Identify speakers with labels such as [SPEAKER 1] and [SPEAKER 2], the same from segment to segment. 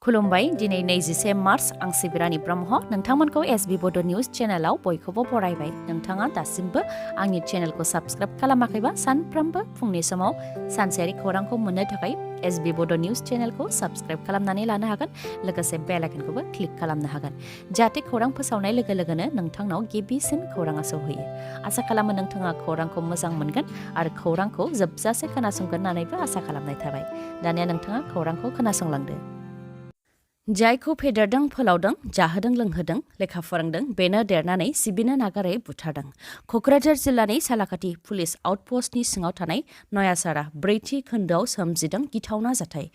[SPEAKER 1] खुलुमबाय दिनै 21 मार्च आं सिबिरानि ब्रह्म नोंथांमोनखौ SB Bodo News चेनेलाव बयखौबो बरायबाय नोंथाङा दासिमबो आंनि चेनेलखौ साबस्क्राइब खालामाखैबा सानफ्रोमबो फुंनि समाव सानसेयारि खौरांखौ मोननो थाखाय SB Bodo News चेनेलखौ साबस्क्राइब खालामनानै लानो हागोन लोगोसे बेल आइकनखौबो क्लिक खालामनो हागोन जाहाथे खौरां फोसावनाय लोगो लोगोनो नोंथांनाव गिबिसिन खौराङा सौहैयो आसा खालामो नोंथाङा खौरांखौ मोजां मोनगोन आरो खौरांखौ जोबजासे खोनासंगोन होननानैबो आसा खालामनाय थाबाय दानिया नोंथाङा खौरांखौ खोनासंलांदो जायखौ फेदेरदों फोलावदों जाहोदों लोंहोदों लेखा फोरोंदों बेनो देरनानै सिबिनो नागारै बुथारदों क'क्राझार जिल्लानि सालाकाथि पुलिस आउटपस्टनि सिङाव थानाय नयासारा 4थि खोन्दोआव सोमजिदों गिथावना जाथाय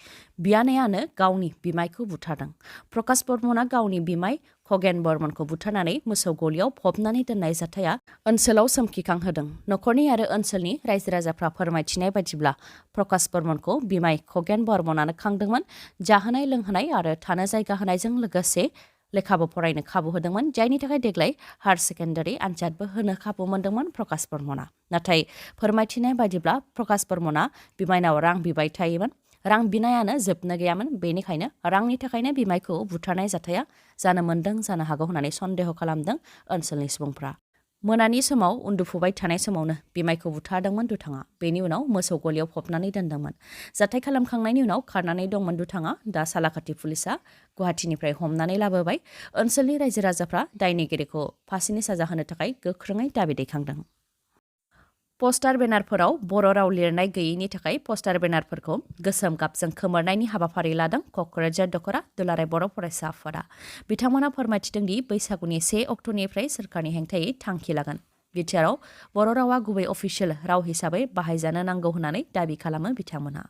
[SPEAKER 1] बियानैयानो गावनि बिमायखौ बुथारदों प्रकाश बर्मनआ गावनि बिमाय खगेन बर्मनखौ बुथारनानै मोसौ गलियाव फबनानै दोननाय जाथाया ओनसोलाव सोमखिखांहोदों नखरनि आरो ओनसोलनि रायजो राजाफ्रा फोरमायथिनाय बायदिब्ला प्रकाश बर्मनखौ बिमाय खगेन बर्मनानो खांदोंमोन जाहोनाय लोंहोनाय आरो थानो जायगा होनायजों लोगोसे लेखाबो फरायनो खाबु होदोंमोन जायनि थाखाय देग्लाय हायार सेकेन्डारि आनजादबो होनो खाबु मोनदोंमोन प्रकाश बर्मना नाथाय फोरमायथिनाय बायदिब्ला प्रकाश बर्मना बिमायनाव रां बिबाय थायोमोन रां बिनायानो जोबनो गैयामोन बेनिखायनो रांनि थाखायनो बिमायखौ बुथारनाय जाथाया जानो मोन्दों जानो हागौ होननानै सन्देह खालामदों ओनसोलनि सुबुंफ्रा मोनानि समाव उन्दुफुबाय थानाय समावनो बिमायखौ बुथारदोंमोन दुथाङा बेनि उनाव मोसौ गलियाव फबनानै दोनदोंमोन जाथाय खालामखांनायनि उनाव खारनानै दंमोन दुथाङा दा सालाकाथि पुलिसा गुवाहाटीनिफ्राय हमनानै लाबोबाय ओनसोलनि रायजो राजाफ्रा दायनिगिरिखौ फासिनि साजा होनो थाखाय गोख्रोङै दाबि दैखांदों पस्टार बेनारफोराव बर' राव लिरनाय गैयैनि थाखाय पस्टार बेनारफोरखौ गोसोम गाबजों खोमोरनायनि हाबाफारि लादों क'क्राझार दख'रा दुलाराय बर' फरायसा आफादा बिथांमोना फोरमायथिदों दि बैसागुनि 1 अक्ट'निफ्राय सोरखारनि हेंथायै थांखि लागोन बिटिआरआव बर' रावा गुबै अफिसियेल राव हिसाबै बाहायजानो नांगौ होननानै दाबि खालामो बिथांमोनहा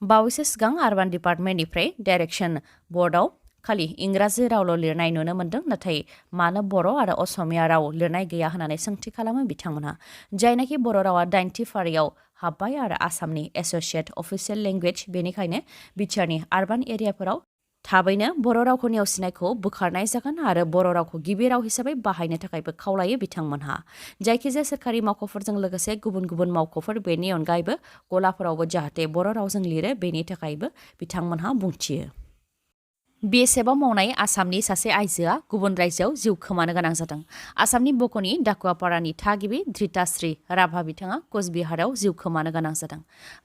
[SPEAKER 1] बावैसो सिगां आरबान डिपार्टमेन्टनिफ्राय डाइरेक्सन बर्डआव खालि इंराजि रावल' लिरनाय नुनो मोन्दों नाथाय मानो बर' आरो असमिया राव लिरनाय गैया होननानै सोंथि खालामो बिथांमोनहा जायनाखि बर' रावा 9थि फारियाव हाब्बाय आरो आसामनि एस'सिएट अफिसियेल लेंगुवेज बेनिखायनो बिटिआरनि आरबान एरियाफोराव थाबैनो बर' रावखौ नेवसिनायखौ बोखारनाय जागोन आरो बर' रावखौ गिबि राव हिसाबै बाहायनो थाखायबो खावलायो बिथांमोनहा जायखिजाया सोरखारि मावख'फोरजों लोगोसे गुबुन गुबुन मावख'फोर बेनि अनगायैबो गलाफोरावबो जाहाथे बर' रावजों लिरो बेनि थाखायबो बिथांमोनहा बुंथियो BSFआव मावनाय आसामनि सासे आइजोआ गुबुन रायजोआव जिउ खोमानो गोनां जादों आसामनि बक'नि डाकुवापारानि थागिबि धृताश्री राभा बिथाङा कचबिहाराव जिउ खोमानो गोनां जादों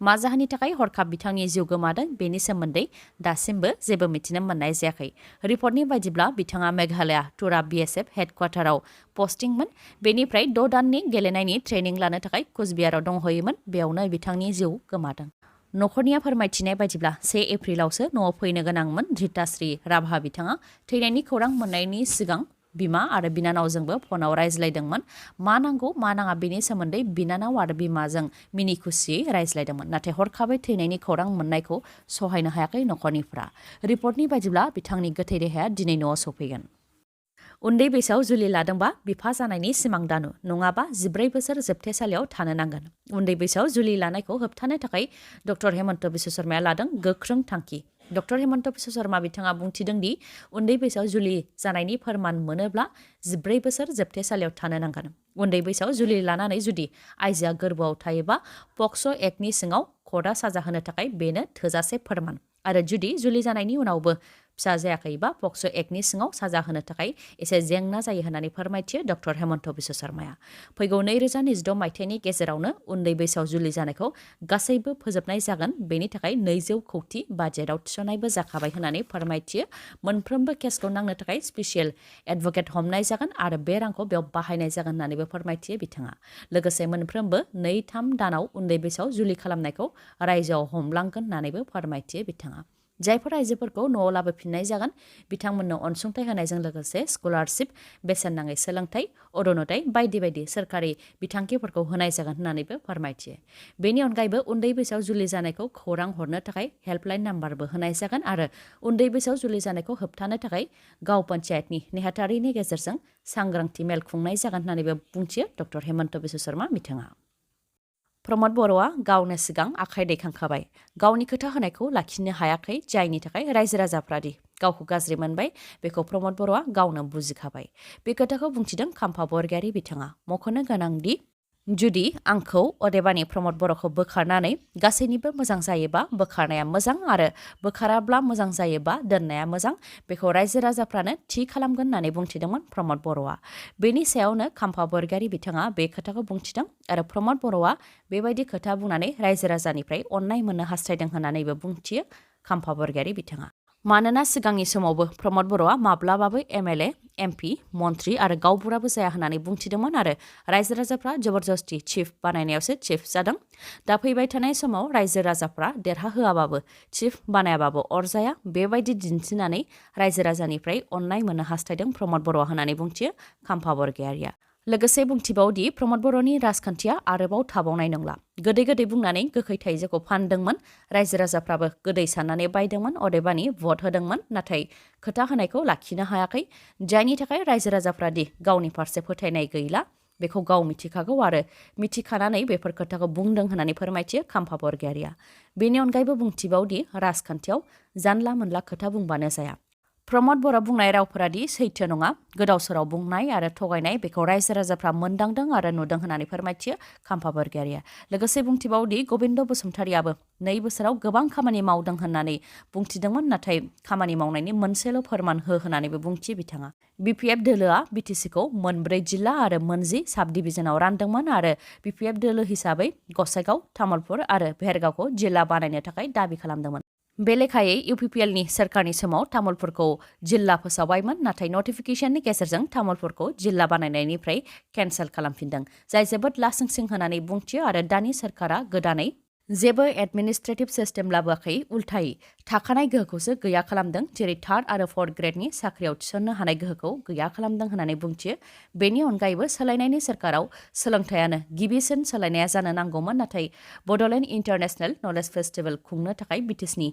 [SPEAKER 1] मा जाहोननि थाखाय हरखाब बिथांनि जिउ गोमादों बेनि सोमोन्दै दासिमबो जेबो मिथिनो मोननाय जायाखै रिपर्टनि बायदिब्ला बिथाङा मेघालया तुरा BSF हेडक्वार्टाराव पस्टिंमोन बेनिफ्राय 6 दाननि गेलेनायनि ट्रेनिं लानो थाखाय कचबिहाराव दंहैयोमोन बेयावनो बिथांनि जिउ गोमादों नखरनिया फोरमायथिनाय बायदिब्ला 1 एप्रिलावसो न'आव फैनो गोनांमोन धृताश्री राभा बिथाङा थैनायनि खौरां मोननायनि सिगां बिमा आरो बिनानावजोंबो फनाव रायज्लायदोंमोन मा नांगौ मा नाङा बेनि सोमोन्दै बिनानाव आरो बिमाजों मिनि खुसियै रायज्लायदोंमोन नाथाय हरखाबै थैनायनि खौरां मोननायखौ सहायनो हायाखै नखरनिफ्रा रिपर्टनि बायदिब्ला बिथांनि गोथै देहाया दिनै न'आव सफैगोन उन्दै बैसोआव जुलि लादोंबा बिफा जानायनि सिमां दानु नङाबा 14 बोसोर जोबथेसालियाव थानो नांगोन उन्दै बैसोआव जुलि लानायखौ होबथानो थाखाय डक्टर हेमन्त बिश्व शर्माया लादों गोख्रों थांखि डक्टर हेमन्त बिश्व शर्मा बिथाङा बुंथिदों दि उन्दै बैसोआव जुलि जानायनि फोरमान मोनोब्ला 14 बोसोर जोबथेसालियाव थानो नांगोन उन्दै बैसोआव जुलि लानानै जुदि आइजोआ गोर्बोआव थायोबा पक्स' एक्टनि सिङाव कर्टआ साजा होनो थाखाय बेनो थोजासे फोरमान आरो जुदि जुलि जानायनि उनावबो फिसा जायाखैबा पक्स' एक्टनि सिङाव साजा होनो थाखाय एसे जेंना जायो होननानै फोरमायथियो डक्टर हेमन्त बिश्व शर्माया फैगौ 2016 मायथाइनि गेजेरावनो उन्दै बैसोआव जुलि जानायखौ गासैबो फोजोबनाय जागोन बेनि थाखाय 200 कौटि बाजेटआव थिसननायबो जाखाबाय होननानै फोरमायथियो मोनफ्रोमबो केसखौ नांनो थाखाय स्पेसियेल एडभकेट हमनाय जागोन आरो बे रांखौ बेयाव बाहायनाय जागोन होननानैबो फोरमायथियो बिथाङा लोगोसे मोनफ्रोमबो 2-3 दानाव उन्दै बैसोआव जुलि खालामनायखौ रायजोआव हमलांगोन होननानैबो फोरमायथियो बिथाङा जायफोर आइजोफोरखौ न'आव लाबोफिननाय जागोन बिथांमोननो अनसुंथाइ होनायजों लोगोसे स्कलारशिप बेसेन नाङै सोलोंथाइ अरुनदय बायदि बायदि सोरखारि बिथांखिफोरखौ होनाय जागोन होननानैबो फोरमायथियो बेनि अनगायैबो उन्दै बैसोआव जुलि जानायखौ खौरां हरनो थाखाय हेल्पलाइन नाम्बारबो होनाय जागोन आरो उन्दै बैसोआव जुलि जानायखौ होबथानो थाखाय गाव पन्चायतनि नेहाथारिनि गेजेरजों सांग्रांथि मेल खुंनाय जागोन होननानैबो बुंथियो डक्टर हेमन्त बिश्व शर्मा बिथाङा प्रमद बर'आ गावनो सिगां आखाइ दैखांखाबाय गावनि खोथा होनायखौ लाखिनो हायाखै जायनि थाखाय रायजो राजाफ्रादि गावखौ गाज्रि मोनबाय बेखौ प्रमद बर'आ गावनो बुजिखाबाय बे खोथाखौ बुंथिदों खाम्फा बरगयारी बिथाङा मख'नो गोनांदि जुदि आंखौ अदेबानि प्रमद बर'खौ बोखारनानै गासैनिबो मोजां जायोबा बोखारनाया मोजां आरो बोखाराब्ला मोजां जायोबा दोननाया मोजां बेखौ रायजो राजाफ्रानो थि खालामगोन होननानै बुंथिदोंमोन प्रमद बर'आ। बेनि सायावनो खाम्फा बरगयारी बिथाङा बे खोथाखौ बुंथिदों आरो प्रमद बर'आ बेबायदि खोथा बुंनानै रायजो राजानिफ्राय अननाय मोननो हास्थायदों होननानैबो बुंथियो खाम्फा बरगयारी बिथाङा। मानोना सिगांनि समावबो प्रमद बर'आ माब्लाबाबो एमएलए एमपि मन्त्रि आरो गावबुराबो जाया होननानै बुंथिदोंमोन आरो रायजो राजाफ्रा जबरदस्ति चिफ बानायनायावसो चिफ जादों। दा फैबाय थानाय समाव रायजो राजाफ्रा देरहाहोआबाबो चिफ बानायाबाबो अरजाया बेबायदि दिन्थिनानै रायजो राजानिफ्राय अननाय मोननो हास्थायदों प्रमद बर'आ होननानै बुंथियो खाम्फा बरगयारीया। लोगोसे बुंथिबावदि प्रमद बर'नि राजखान्थिया आरोबाव थाबावनाय नंला। गोदै गोदै बुंनानै गोखै थाइजौखौ फानदोंमोन। रायजो राजाफ्राबो गोदै साननानै बायदोंमोन अदेबानि भट होदोंमोन नाथाय खोथा होनायखौ लाखिनो हायाखै। जायनि थाखाय रायजो राजाफ्रादि गावनि फारसे फोथायनाय गैला बेखौ गाव मिथिखागौ आरो मिथिखानानै बेफोर खोथाखौ बुंदों होननानै फोरमायथियो खाम्फा बरगयारीया। बेनि अनगायैबो बुंथिबावदि राजखान्थियाव जानला मोनला खोथा बुंबानो जाया। प्रमद बर' बुंनाय रावफोरादि सैथो नङा गोदाव सोराव बुंनाय आरो थगायनाय बेखौ रायजो राजाफ्रा मोनदांदों आरो नुदों होननानै फोरमायथियो खाम्फा बरगयारीया। लोगोसे बुंथिबावदि गबिन्द बसुमतारियाबो 2 बोसोराव गोबां खामानि मावदों होननानै बुंथिदोंमोन नाथाय खामानि मावनायनि मोनसेल' फोरमान होननानैबो बुंथियो बिथाङा। बिपिएफ दोलोआ बिटिसिखौ 4 जिल्ला आरो 10 साब डिभिजनाव रानदोंमोन आरो बिपिएफ दोलो हिसाबै गसाइगाव तामुलपुर आरो भेरगावखौ जिल्ला बानायनो थाखाय दाबि खालामदोंमोन। बे लेखायै इउपिपिएलनि सोरखारनि समाव तामुलपुरखौ जिल्ला फोसावबायमोन नाथाय नटिफिकेशननि गेजेरजों तामुलपुरखौ जिल्ला बानायनायनिफ्राय केन्सेल खालामफिनदों जाय जोबोद लासिंसिं होननानै बुंथियो आरो दानि सोरखारा गोदानै जेबो एडमिनिस्ट्रेटिभ सिस्टेम लाबोआखै उल्थायै थाखानाय गोहोखौसो गैया खालामदों जेरै 3rd आरो 4th ग्रेडनि साख्रियाव थिसननो हानाय गोहोखौ गैया खालामदों होननानै बुंथियो। बेनि अनगायैबो सोलायनायनि सोरखाराव सोलोंथायानो गिबिसिन सोलायनाया जानो नांगौमोन नाथाय बड'लेण्ड इन्टारनेशनेल नलेज फेस्टिभेल खुंनो थाखाय बिटिसिनि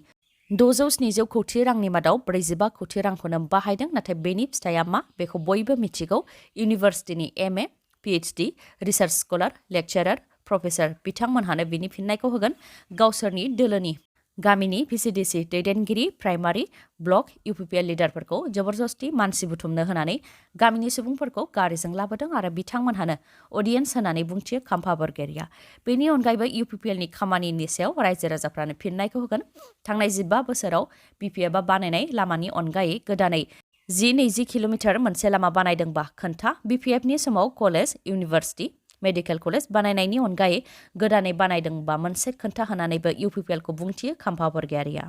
[SPEAKER 1] 670 कौटि रांनि मादाव 45 कौटि रांखौनो बाहायदों नाथाय बेनि फिथाइया मा बेखौ बयबो मिथिगौ। इउनिभार्सिटिनि MA PhD research scholar lecturer professor बिथांमोनहानो बिनि फिननायखौ होगोन। गावसोरनि दोलोनि गामिनि भिसिडिसि दैदेनगिरि प्राइमारि ब्लक इउपिपिएल लिडारफोरखौ जबरदस्ति मानसि बुथुमनो होनानै गामिनि सुबुंफोरखौ गारिजों लाबोदों आरो बिथांमोनहानो अडियेन्स होनानै बुंथियो खाम्फा बरगयारीया। बेनि अनगायैबो इउपिपिएलनि खामानिनि सायाव रायजो राजाफ्रानो फिननायखौ होगोन। थांनाय 15 बोसोराव बिपिएफआ बानायनाय लामानि अनगायै गोदानै 10-20 किल'मिटार मोनसे लामा बानायदोंबा खोन्था। बिपिएफनि समाव कलेज इउनिभार्सिटि मेडिकेल कलेज बानायनायनि अनगायै गोदानै बानायदोंबा मोनसे खोन्था होनानैबो इउपिपिएलखौ बुंथियो खाम्फा बरगयारीया।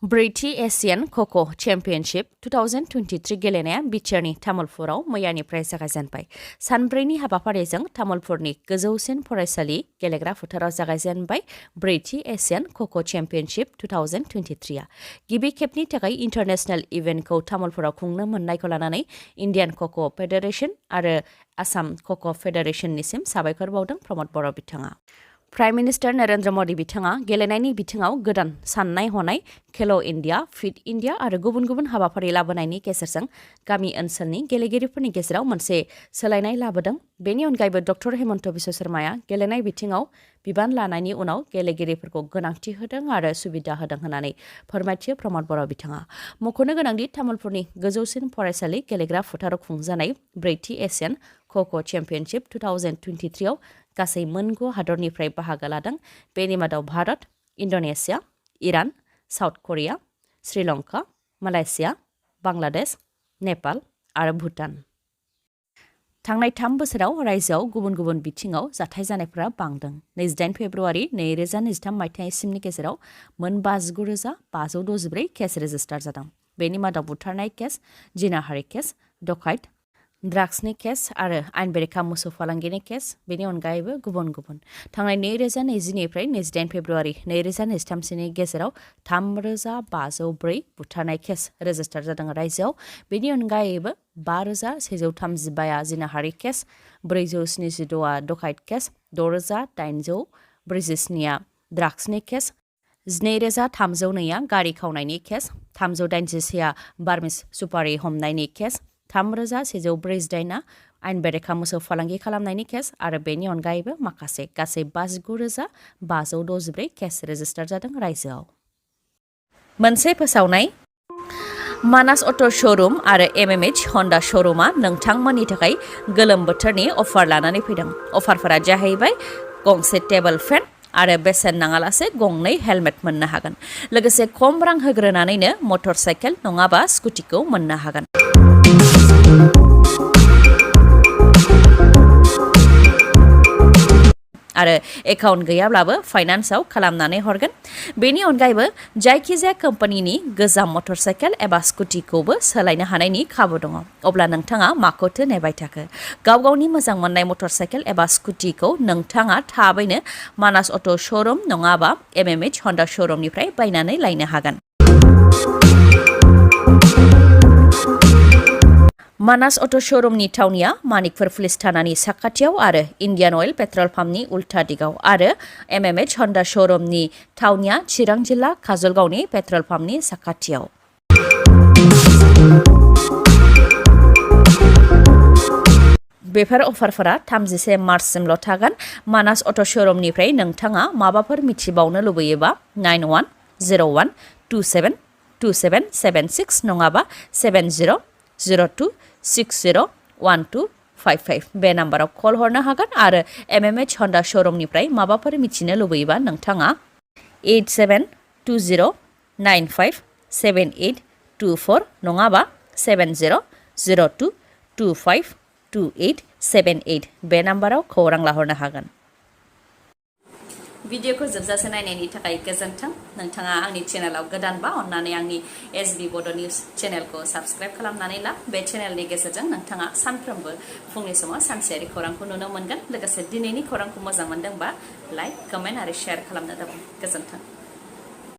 [SPEAKER 1] 4थि एशियान ख'ख' चेम्पियनशिप 2023 गेलेनाया बिटिआरनि तामुलपुराव मैयानिफ्राय जागायजेनबाय। सानब्रैनि हाबाफारिजों तामुलपुरनि गोजौसिन फरायसालि गेलेग्रा फोथाराव जागायजेनबाय 4थि एशियान ख'ख' चेम्पियनशिप 2023आ। गिबि खेबनि थाखाय इन्टारनेशनेल इभेन्टखौ तामुलपुराव खुंनो मोननायखौ लानानै इन्डियान ख'ख' फेडारेशन आरो आसाम ख'ख' फेडारेशननिसिम साबायखर बावदों प्रमद बर' बिथाङा। प्राइम मिनिस्टार नरेन्द्र मदि बिथाङा गेलेनायनि बिथिङाव गोदान साननाय हनाय खेलो इन्डिया फिट इन्डिया आरो गुबुन गुबुन हाबाफारि लाबोनायनि गेजेरजों गामि ओनसोलनि गेलेगिरिफोरनि गेजेराव मोनसे सोलायनाय लाबोदों। बेनि अनगायैबो डक्टर हेमन्त बिश्व शर्माया गेलेनाय बिथिङाव बिबान लानायनि उनाव गेलेगिरिफोरखौ गोनांथि होदों आरो सुबिदा होदों होननानै फोरमायथियो प्रमद बर' बिथाङा। मख'नो गोनांदि तामुलपुरनि गोजौसिन फरायसालि गेलेग्रा फोथाराव खुंजानाय 4थि एशियान ख'ख' चेम्पियनशिप 2023 आव गासै 9 हादरनिफ्राय बाहागो लादों। बेनि मादाव Bharat, Indonesia, Iran, South Korea, Sri Lanka, Malaysia, Bangladesh, Nepal आरो भुटान। थांनाय 3 बोसोराव रायजोआव गुबुन गुबुन बिथिङाव जाथाय जानायफोरा बांदों। 28 फेब्रुवारि 2023 मायथाइसिमनि गेजेराव मोन 59,564 केस रेजिस्टार जादों। बेनि मादाव बुथारनाय केस, जिनाहारि केस, डकाइट, ड्राग्सनि केस आरो आयेन बेरेखा मोसौ फालांगिनि केस बेनि अनगायैबो गुबुन गुबुन। थांनाय 2020 निफ्राय 28 फेब्रुवारि 2023 गेजेराव 3,504 बुथारनाय केस रेजिस्टार जादों रायजोआव। बेनि अनगायैबो 5,135 जिनाहारि केस, 476 डकाइट केस, 6,847 ड्राग्सनि केस, 12,302 गारि खावनायनि केस, 381 बार्मिस सुपारि हमनायनि केस, 3,148 आयेन बेरेखा मोसौ फालांगि खालामनायनि केस आरो बेनि अनगायैबो माखासे गासै 59,564 केस रेजिस्टार जादों रायजोआव। मोनसे फोसावनाय मानास अट' श'रुम आरो MMH हन्डा श'रुमा नोंथांमोननि थाखाय गोलोम बोथोरनि अफार लानानै फैदों। अफारफोरा जाहैबाय गंसे टेबोल फेन आरो बेसेन नाङालासे गंनै हेलमेट मोननो हागोन। लोगोसे खम रां होग्रोनानैनो मटर साइकेल नङाबा स्कुटिखौ मोननो हागोन। आरो एकाउन्ट गैयाब्लाबो फाइनान्सआव खालामनानै हरगोन। बेनि अनगायैबो जायखिजाया कम्पानिनि गोजाम मटर साइकेल एबा स्कुटिखौबो सोलायनो हानायनि खाबु दङ। अब्ला नोंथाङा माखौथो नेबाय थाखो? गाव गावनि मोजां मोननाय मटर साइकेल एबा स्कुटिखौ नोंथाङा थाबैनो मानास अट' श'रुम नङाबा MMH हन्डा श'रुमनिफ्राय बायनानै लायनो हागोन। मानास अट' श'रुमनि थावनिया मानिकपुर पुलिस थानानि साखाथियाव आरो इन्डियान अइल पेट्रल पाम्पनि उल्था दिगाव आरो MMH हन्डा श'रुमनि थावनिया चिरां जिल्ला काजलगावनि पेट्रल पाम्पनि साखाथियाव। बेफोर अफारफोरा 31 मार्चसिमल' थागोन। मानास अट' श'रुमनिफ्राय नोंथाङा माबाफोर मिथिबावनो लुबैयोबा 9101272776 नङाबा 7002601255 बे नाम्बाराव कल हरनो हागोन आरो MMH हन्डा श'रुमनिफ्राय माबाफोर मिथिनो लुबैयोबा नोंथाङा 8720957824 नङाबा 7002252878 बे नाम्बाराव खौरां लाहरनो हागोन। भिडिअखौ जोबजासे नायनायनि थाखाय गोजोन्थों। नोंथाङा आंनि चेनेलाव गोदानबा अन्नानै आंनि SB बड' निउस चेनेलखौ साबस्क्राइब खालामनानै ला। बे चेनेलनि गेजेरजों नोंथाङा सानफ्रोमबो फुंनि समाव सानसेयारि खौरांखौ नुनो मोनगोन। लोगोसे दिनैनि खौरांखौ मोजां मोनदोंबा लाइक, कमेन्ट आरो शेयार खालामनो दाबाव। गोजोन्थों।